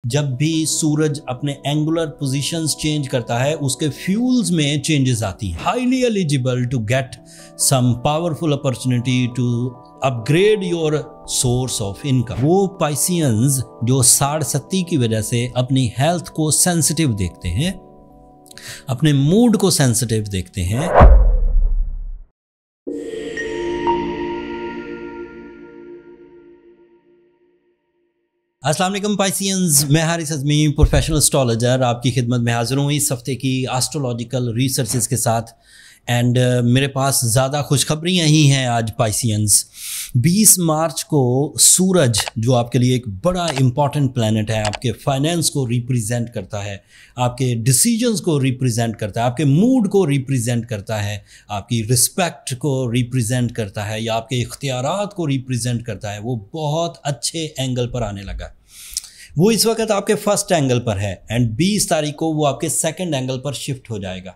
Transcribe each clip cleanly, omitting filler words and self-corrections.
جب بھی سورج اپنے اینگولر پوزیشنز چینج کرتا ہے اس کے فیولز میں چینجز آتی ہیں. Highly eligible to get some powerful opportunity to upgrade your source of income. وہ پائسینز جو ساڑھ ستی کی وجہ سے اپنی ہیلتھ کو سینسٹیو دیکھتے ہیں، اپنے موڈ کو سینسٹیو دیکھتے ہیں. السلام علیکم پائسینز، میں حارث اعظمی پروفیشنل اسٹرالوجر آپ کی خدمت میں حاضر ہوں اس ہفتے کی آسٹرولوجیکل ریسرچز کے ساتھ. اینڈ میرے پاس زیادہ خوشخبریاں ہی ہیں آج پائسینز. 20 مارچ کو سورج جو آپ کے لیے ایک بڑا امپورٹنٹ پلانٹ ہے، آپ کے فائنینس کو ریپریزینٹ کرتا ہے، آپ کے ڈیسیجنز کو ریپریزینٹ کرتا ہے، آپ کے موڈ کو ریپریزینٹ کرتا ہے، آپ کی رسپیکٹ کو ریپریزینٹ کرتا ہے یا آپ کے اختیارات کو ریپریزینٹ کرتا ہے، وہ بہت اچھے اینگل پر آنے لگا. وہ اس وقت آپ کے فرسٹ اینگل پر ہے اینڈ 20 تاریخ کو وہ آپ کے سیکنڈ اینگل پر شفٹ ہو جائے گا.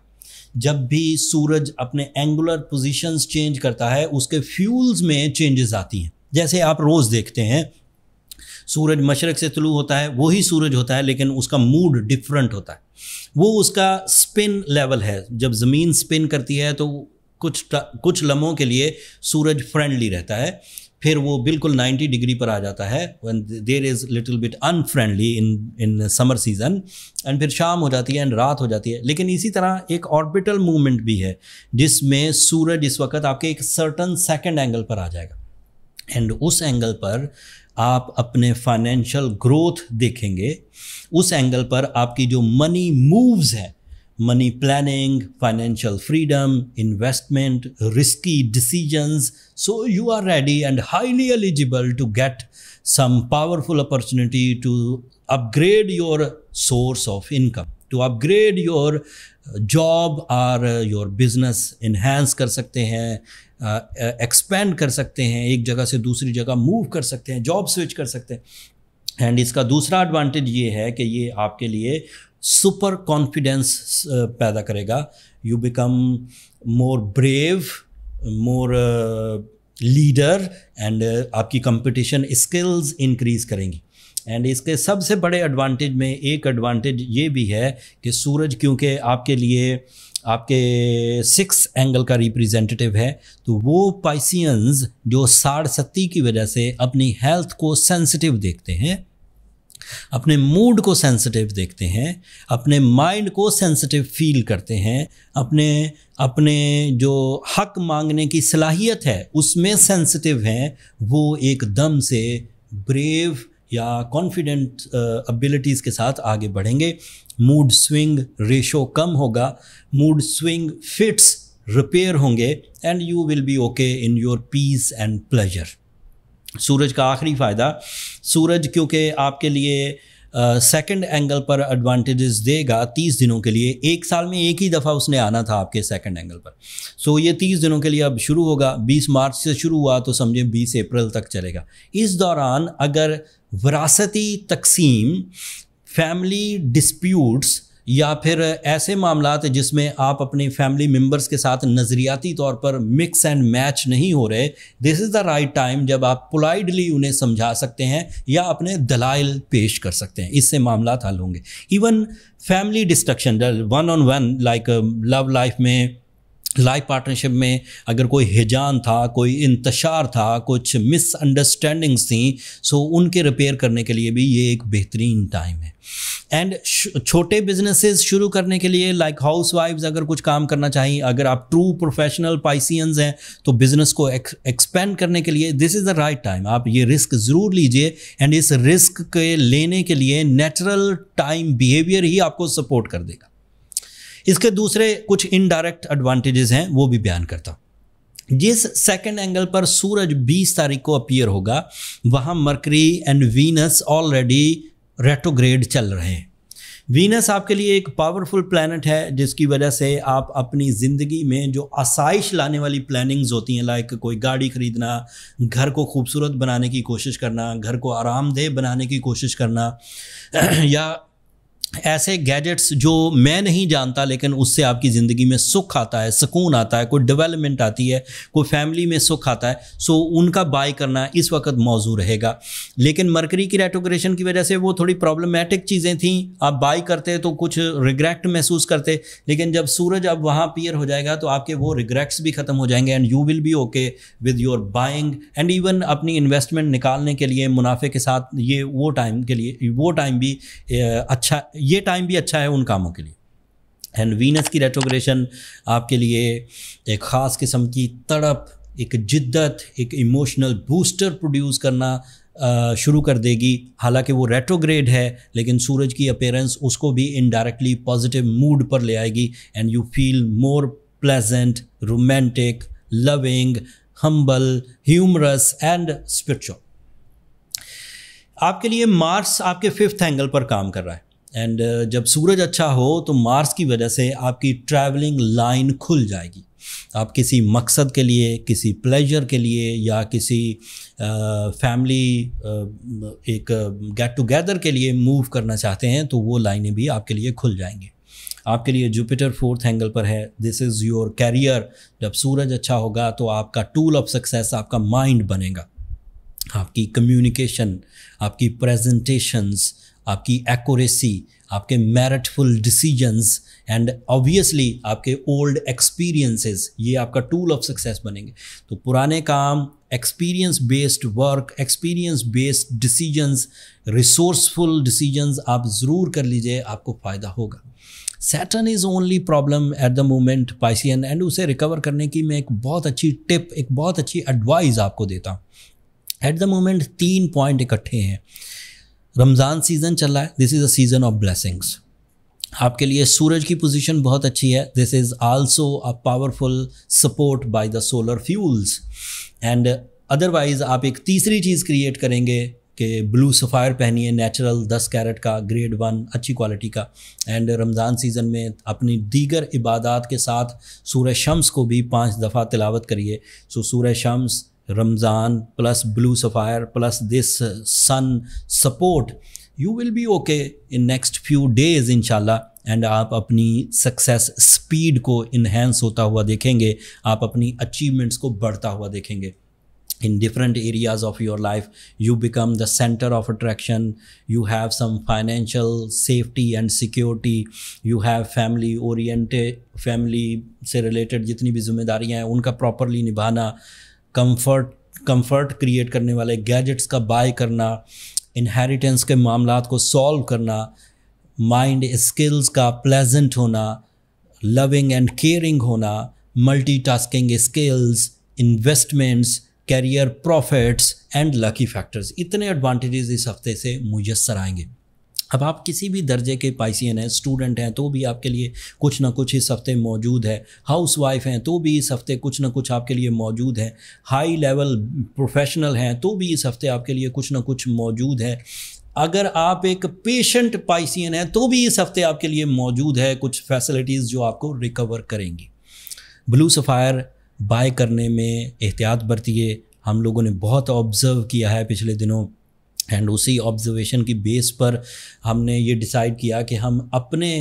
جب بھی سورج اپنے اینگولر پوزیشنز چینج کرتا ہے اس کے فیولز میں چینجز آتی ہیں. جیسے آپ روز دیکھتے ہیں سورج مشرق سے طلوع ہوتا ہے، وہی سورج ہوتا ہے لیکن اس کا موڈ ڈفرینٹ ہوتا ہے. وہ اس کا سپن لیول ہے. جب زمین سپن کرتی ہے تو کچھ لمحوں کے لیے سورج فرینڈلی رہتا ہے، پھر وہ بالکل 90 ڈگری پر آ جاتا ہے when there is little bit unfriendly in summer season and پھر شام ہو جاتی ہے اینڈ رات ہو جاتی ہے. لیکن اسی طرح ایک آربیٹل موومنٹ بھی ہے جس میں سورج اس وقت آپ کے ایک سرٹن سیکنڈ اینگل پر آ جائے گا اینڈ اس اینگل پر آپ اپنے فائنینشیل گروتھ دیکھیں گے. اس اینگل پر آپ کی جو منی مووز ہیں، money planning, financial freedom, investment, risky decisions. So you are ready and highly eligible to get some powerful opportunity to upgrade your source of income, to upgrade your job اور your business. Enhance کر سکتے ہیں، expand کر سکتے ہیں، ایک جگہ سے دوسری جگہ موو کر سکتے ہیں، جاب سوئچ کر سکتے ہیں. اینڈ اس کا دوسرا ایڈوانٹیج یہ ہے کہ یہ آپ کے لیے سپر کانفیڈنس پیدا کرے گا. You become more brave, more leader and آپ کی کمپٹیشن اسکلز انکریز کریں گی. اینڈ اس کے سب سے بڑے ایڈوانٹیج میں ایک ایڈوانٹیج یہ بھی ہے کہ سورج کیونکہ آپ کے لیے آپ کے 6 اینگل کا ریپریزنٹیٹیو ہے، تو وہ پائسینز جو ساڑھ ستی کی وجہ سے اپنی ہیلتھ کو سینسٹیو دیکھتے ہیں، اپنے موڈ کو سینسٹیو دیکھتے ہیں، اپنے مائنڈ کو سینسٹیو فیل کرتے ہیں، اپنے جو حق مانگنے کی صلاحیت ہے اس میں سینسٹیو ہیں، وہ ایک دم سے بریو یا کانفیڈنٹ ابیلٹیز کے ساتھ آگے بڑھیں گے. موڈ سوئنگ ریشو کم ہوگا، موڈ سوئنگ فٹس ریپیئر ہوں گے and you will be okay in your peace and pleasure. سورج کا آخری فائدہ، سورج کیونکہ آپ کے لیے سیکنڈ اینگل پر ایڈوانٹیجز دے گا 30 دنوں کے لیے. ایک سال میں ایک ہی دفعہ اس نے آنا تھا آپ کے سیکنڈ اینگل پر. سو یہ 30 دنوں کے لیے اب شروع ہوگا. 20 مارچ سے شروع ہوا تو سمجھیں 20 اپریل تک چلے گا. اس دوران اگر وراثتی تقسیم، فیملی ڈسپیوٹس یا پھر ایسے معاملات جس میں آپ اپنی فیملی ممبرس کے ساتھ نظریاتی طور پر مکس اینڈ میچ نہیں ہو رہے، دس از دا رائٹ ٹائم جب آپ پولائٹلی انہیں سمجھا سکتے ہیں یا اپنے دلائل پیش کر سکتے ہیں. اس سے معاملات حل ہوں گے. Even family destruction, one on one like love life میں، لائف پارٹنرشپ میں اگر کوئی ہجان تھا، کوئی انتشار تھا، کچھ مس انڈرسٹینڈنگس تھیں، سو ان کے ریپیئر کرنے کے لیے بھی یہ ایک بہترین ٹائم ہے. اینڈ چھوٹے بزنسز شروع کرنے کے لیے لائک ہاؤس وائفز اگر کچھ کام کرنا چاہیں، اگر آپ ٹرو پروفیشنل پائسینز ہیں تو بزنس کو ایکسپینڈ کرنے کے لیے دس از دا رائٹ ٹائم. آپ یہ رسک ضرور لیجئے اینڈ اس رسک کے لینے کے لیے نیچرل ٹائم بیہیویئر ہی آپ کو سپورٹ کر دے گا. اس کے دوسرے کچھ انڈائریکٹ ایڈوانٹیجز ہیں، وہ بھی بیان کرتا ہوں. جس سیکنڈ اینگل پر سورج 20 تاریخ کو اپیئر ہوگا وہاں مرکری اینڈ وینس آلریڈی ریٹروگریڈ چل رہے ہیں. وینس آپ کے لیے ایک پاورفل پلانٹ ہے جس کی وجہ سے آپ اپنی زندگی میں جو آسائش لانے والی پلاننگز ہوتی ہیں، لائک کوئی گاڑی خریدنا، گھر کو خوبصورت بنانے کی کوشش کرنا، گھر کو آرام دہ بنانے کی کوشش کرنا، یا ایسے گیجٹس جو میں نہیں جانتا لیکن اس سے آپ کی زندگی میں سکھ آتا ہے, سکون آتا ہے, کوئی ڈیولپمنٹ آتی ہے, کوئی فیملی میں سکھ آتا ہے, سو ان کا بائی کرنا اس وقت موضوع رہے گا. لیکن مرکری کی ریٹروگریشن کی وجہ سے وہ تھوڑی پرابلمٹک چیزیں تھیں, آپ بائی کرتے تو کچھ ریگریٹ محسوس کرتے, لیکن جب سورج اب وہاں پیئر ہو جائے گا تو آپ کے وہ ریگریٹس بھی ختم ہو جائیں گے and you will be okay with your buying and even اپنی انویسٹمنٹ نکالنے کے لیے منافع کے ساتھ. یہ وہ ٹائم کے لیے وہ ٹائم بھی اچھا, یہ ٹائم بھی اچھا ہے ان کاموں کے لیے. اینڈ وینس کی ریٹروگریشن آپ کے لیے ایک خاص قسم کی تڑپ, ایک جدت, ایک ایموشنل بوسٹر پروڈیوس کرنا شروع کر دے گی. حالانکہ وہ ریٹروگریڈ ہے لیکن سورج کی اپیرنس اس کو بھی انڈائریکٹلی پازیٹیو موڈ پر لے آئے گی and you feel more pleasant, romantic, loving, humble, humorous and spiritual. آپ کے لیے مارس آپ کے 5th اینگل پر کام کر رہا ہے اینڈ جب سورج اچھا ہو تو مارس کی وجہ سے آپ کی ٹریولنگ لائن کھل جائے گی. آپ کسی مقصد کے لیے, کسی پلیجر کے لیے یا کسی فیملی ایک گیٹ ٹوگیدر کے لیے موو کرنا چاہتے ہیں تو وہ لائنیں بھی آپ کے لیے کھل جائیں گی. آپ کے لیے جوپیٹر 4th اینگل پر ہے. This is your career. جب سورج اچھا ہوگا تو آپ کا ٹول آف سکسیس آپ کا مائنڈ بنے گا. آپ کی کمیونیکیشن, آپ کی پریزنٹیشنز, آپ کی ایکوریسی, آپ کے میرٹفل ڈیسیجنز اینڈ آبویسلی آپ کے اولڈ ایکسپیرینسز, یہ آپ کا ٹول آف سکسیس بنیں گے. تو پرانے کام, experience based work, experience based decisions, resourceful decisions آپ ضرور کر لیجئے, آپ کو فائدہ ہوگا. Saturn is only problem at the moment Pisces, and اسے ریکور کرنے کی میں ایک بہت اچھی ٹپ, ایک بہت اچھی ایڈوائز آپ کو دیتا ہوں. ایٹ دا مومنٹ 3 پوائنٹ اکٹھے ہیں. رمضان سیزن چل رہا ہے, this is a season of blessings. آپ کے لیے سورج کی پوزیشن بہت اچھی ہے. This is also a powerful support by the solar fuels. And otherwise آپ ایک تیسری چیز کریٹ کریں گے کہ بلو سفائر پہنیے, نیچرل 10 کیرٹ کا, گریڈ 1 اچھی کوالٹی کا. اینڈ رمضان سیزن میں اپنی دیگر عبادات کے ساتھ سورہ شمس کو بھی 5 دفعہ تلاوت کریے. سو سورہ شمس, رمضان plus blue sapphire plus this sun support, you will be okay in next few days انشاءاللہ. اینڈ آپ اپنی سکسیس اسپیڈ کو انہینس ہوتا ہوا دیکھیں گے, آپ اپنی اچیومنٹس کو بڑھتا ہوا دیکھیں گے. In different areas of your life, you become the center of attraction. You have some financial safety and security. You have family oriented, family سے related جتنی بھی ذمہ داریاں ہیں ان کا پراپرلی نبھانا, کمفرٹ کریٹ کرنے والے گیجٹس کا بائی کرنا, انہیریٹنس کے معاملات کو سالو کرنا, مائنڈ اسکلز کا پلیزنٹ ہونا, لونگ اینڈ کیئرنگ ہونا, multitasking skills, investments, career profits and lucky factors. اتنے ایڈوانٹیجز اس ہفتے سے میسر آئیں گے. اب آپ کسی بھی درجے کے پائسین ہیں, اسٹوڈنٹ ہیں تو بھی آپ کے لیے کچھ نہ کچھ اس ہفتے موجود ہے, ہاؤس وائف ہیں تو بھی اس ہفتے کچھ نہ کچھ آپ کے لیے موجود ہے, ہائی لیول پروفیشنل ہیں تو بھی اس ہفتے آپ کے لیے کچھ نہ کچھ موجود ہے. اگر آپ ایک پیشنٹ پائسین ہیں تو بھی اس ہفتے آپ کے لیے موجود ہے کچھ فیسلٹیز جو آپ کو ریکور کریں گی. بلو سفائر بائی کرنے میں احتیاط برتیے. ہم لوگوں نے بہت آبزرو کیا ہے پچھلے دنوں اینڈ اسی آبزرویشن کی بیس پر ہم نے یہ ڈیسائیڈ کیا کہ ہم اپنے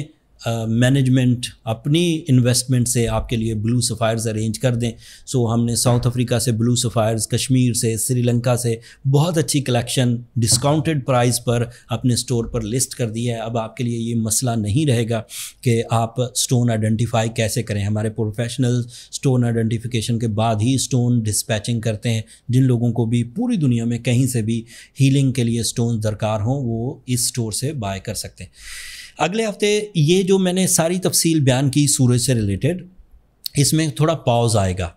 مینجمنٹ, اپنی انویسٹمنٹ سے آپ کے لیے بلو سفائرز ارینج کر دیں. سو ہم نے ساؤتھ افریقہ سے بلو سفائرز, کشمیر سے, سری لنکا سے بہت اچھی کلیکشن ڈسکاؤنٹڈ پرائز پر اپنے سٹور پر لسٹ کر دی ہے. اب آپ کے لیے یہ مسئلہ نہیں رہے گا کہ آپ سٹون آئیڈینٹیفائی کیسے کریں. ہمارے پروفیشنل سٹون آئیڈینٹیفیکیشن کے بعد ہی سٹون ڈسپیچنگ کرتے ہیں. جن لوگوں کو بھی پوری دنیا میں کہیں سے بھی ہیلنگ کے لیے سٹونز درکار ہوں وہ اس سٹور سے بائی کر سکتے ہیں. اگلے ہفتے یہ جو میں نے ساری تفصیل بیان کی سورج سے ریلیٹڈ, اس میں تھوڑا پاؤز آئے گا,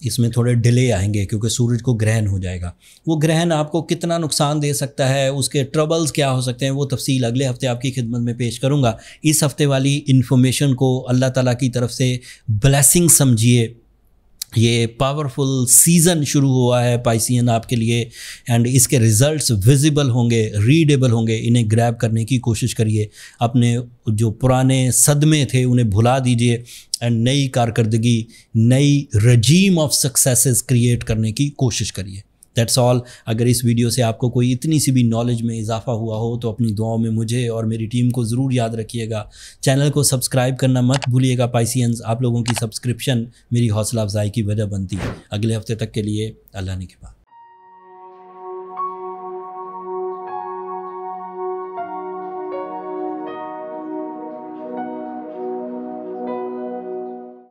اس میں تھوڑے ڈیلے آئیں گے کیونکہ سورج کو گرہن ہو جائے گا. وہ گرہن آپ کو کتنا نقصان دے سکتا ہے, اس کے ٹربلز کیا ہو سکتے ہیں, وہ تفصیل اگلے ہفتے آپ کی خدمت میں پیش کروں گا. اس ہفتے والی انفارمیشن کو اللہ تعالیٰ کی طرف سے بلیسنگ سمجھیے. یہ پاورفل سیزن شروع ہوا ہے پائسین آپ کے لیے اینڈ اس کے ریزلٹس ویزیبل ہوں گے, ریڈیبل ہوں گے. انہیں گریب کرنے کی کوشش کریے. اپنے جو پرانے صدمے تھے انہیں بھلا دیجیے اینڈ نئی کارکردگی, نئی رجیم آف سکسیسز کریٹ کرنے کی کوشش کریے. That's all. اگر اس ویڈیو سے آپ کو کوئی اتنی سی بھی نالج میں اضافہ ہوا ہو تو اپنی دعاؤں میں مجھے اور میری ٹیم کو ضرور یاد رکھیے گا. چینل کو سبسکرائب کرنا مت بھولیے گا پائسینز. آپ لوگوں کی سبسکرپشن میری حوصلہ افزائی کی وجہ بنتی ہے. اگلے ہفتے تک کے لیے اللہ نے کے پاس.